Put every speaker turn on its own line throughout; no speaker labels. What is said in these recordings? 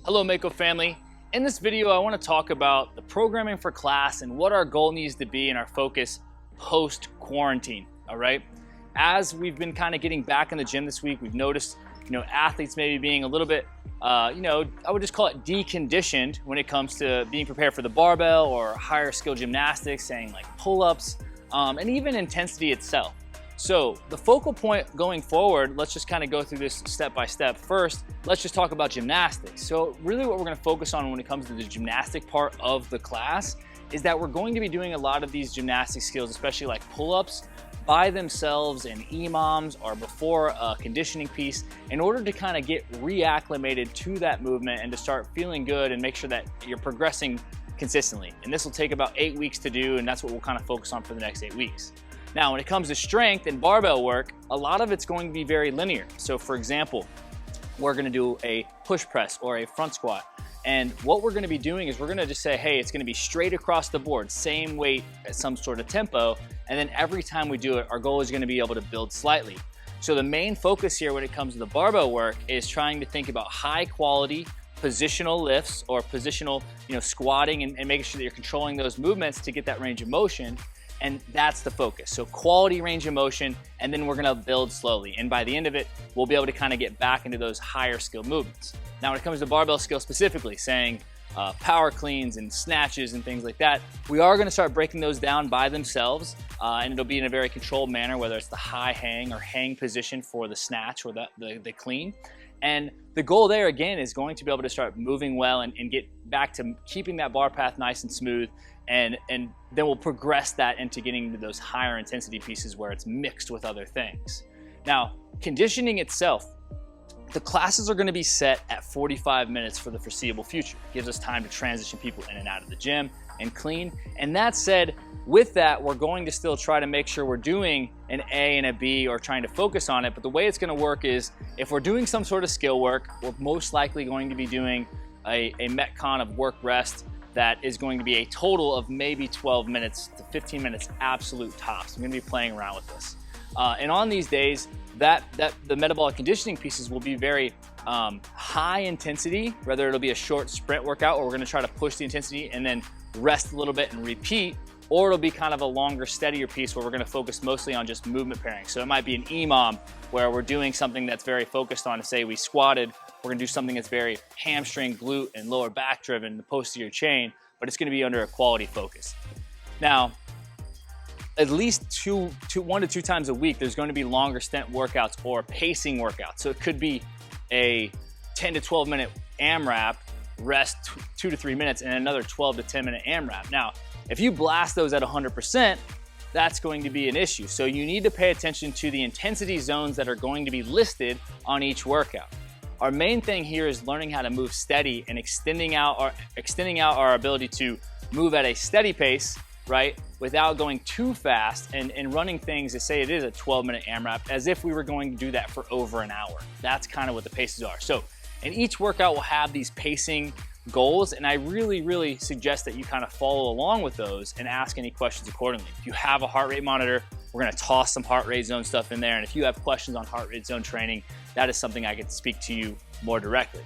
Hello Mako family. In this video I want to talk about the programming for class and what our goal needs to be and our focus post quarantine. All right, as we've been kind of getting back in the gym this week, we've noticed athletes maybe being a little bit I would just call it deconditioned when it comes to being prepared for the barbell or higher skill gymnastics, saying like pull-ups and even intensity itself. So the focal point going forward, let's just kind of go through this step by step. First, let's just talk about gymnastics. So really what we're going to focus on when it comes to the gymnastic part of the class is that we're going to be doing a lot of these gymnastic skills, especially like pull-ups, by themselves in EMOMs or before a conditioning piece, in order to kind of get reacclimated to that movement and to start feeling good and make sure that you're progressing consistently. And this will take about 8 weeks to do, and that's what we'll kind of focus on for the next 8 weeks. Now, when it comes to strength and barbell work, a lot of it's going to be very linear. So for example, we're gonna do a push press or a front squat. And what we're gonna be doing is we're gonna just say, hey, it's gonna be straight across the board, same weight at some sort of tempo. And then every time we do it, our goal is gonna be able to build slightly. So the main focus here when it comes to the barbell work is trying to think about high quality positional lifts or positional squatting and making sure that you're controlling those movements to get that range of motion. And that's the focus. So quality range of motion, and then we're gonna build slowly. And by the end of it, we'll be able to kind of get back into those higher skill movements. Now, when it comes to barbell skill specifically, saying power cleans and snatches and things like that, we are gonna start breaking those down by themselves, and it'll be in a very controlled manner, whether it's the high hang or hang position for the snatch or the clean. And the goal there, again, is going to be able to start moving well and get back to keeping that bar path nice and smooth. And then we'll progress that into getting into those higher intensity pieces where it's mixed with other things. Now, conditioning itself, the classes are gonna be set at 45 minutes for the foreseeable future. It gives us time to transition people in and out of the gym and clean. And that said, with that, we're going to still try to make sure we're doing an A and a B or trying to focus on it. But the way it's gonna work is if we're doing some sort of skill work, we're most likely going to be doing a Metcon of work rest that is going to be a total of maybe 12 minutes to 15 minutes absolute tops. I'm gonna be playing around with this. And on these days, the metabolic conditioning pieces will be very high intensity, whether it'll be a short sprint workout or we're gonna try to push the intensity and then rest a little bit and repeat, or it'll be kind of a longer, steadier piece where we're gonna focus mostly on just movement pairing. So it might be an EMOM where we're doing something that's very focused on, say we squatted, we're gonna do something that's very hamstring, glute, and lower back driven, the posterior chain, but it's gonna be under a quality focus. Now, at least 1 to 2 times a week, there's gonna be longer stent workouts or pacing workouts. So it could be a 10 to 12 minute AMRAP, rest 2 to 3 minutes, and another 12 to 10 minute AMRAP. Now, if you blast those at 100%, that's going to be an issue. So you need to pay attention to the intensity zones that are going to be listed on each workout. Our main thing here is learning how to move steady and extending out our ability to move at a steady pace, right? Without going too fast and running things to say it is a 12-minute AMRAP as if we were going to do that for over an hour. That's kind of what the paces are. So, and each workout will have these pacing goals, and I really suggest that you kind of follow along with those and ask any questions accordingly. If you have a heart rate monitor, we're gonna toss some heart rate zone stuff in there, and if you have questions on heart rate zone training, that is something I could speak to you more directly.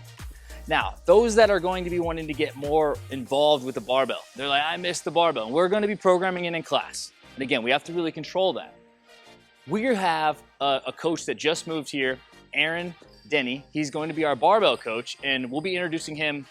Now, those that are going to be wanting to get more involved with the barbell, they're like, I missed the barbell, and we're gonna be programming it in class. And again, we have to really control that. We have a coach that just moved here, Aaron Denny. He's going to be our barbell coach, and we'll be introducing him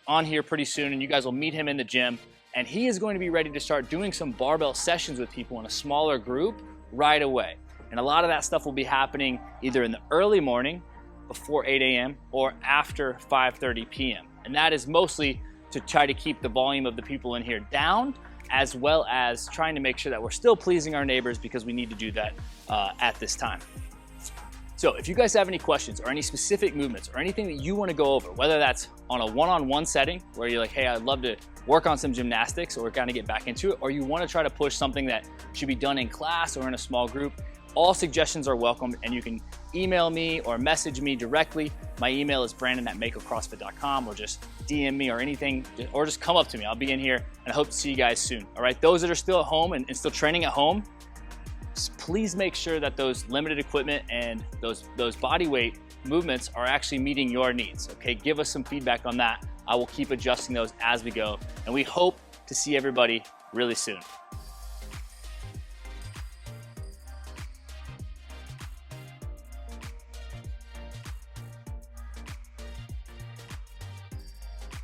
on here pretty soon, and you guys will meet him in the gym. And he is going to be ready to start doing some barbell sessions with people in a smaller group right away. And a lot of that stuff will be happening either in the early morning before 8 a.m. or after 5:30 p.m. And that is mostly to try to keep the volume of the people in here down, as well as trying to make sure that we're still pleasing our neighbors, because we need to do that at this time. So if you guys have any questions or any specific movements or anything that you want to go over, whether that's on a one-on-one setting where you're like, hey, I'd love to work on some gymnastics or kind of get back into it, or you want to try to push something that should be done in class or in a small group, all suggestions are welcome, and you can email me or message me directly. My email is brandon@makocrossfit.com, or just DM me or anything, or just come up to me. I'll be in here, and I hope to see you guys soon. All right, those that are still at home and still training at home, please make sure that those limited equipment and those body weight movements are actually meeting your needs. Okay, give us some feedback on that. I will keep adjusting those as we go, and we hope to see everybody really soon.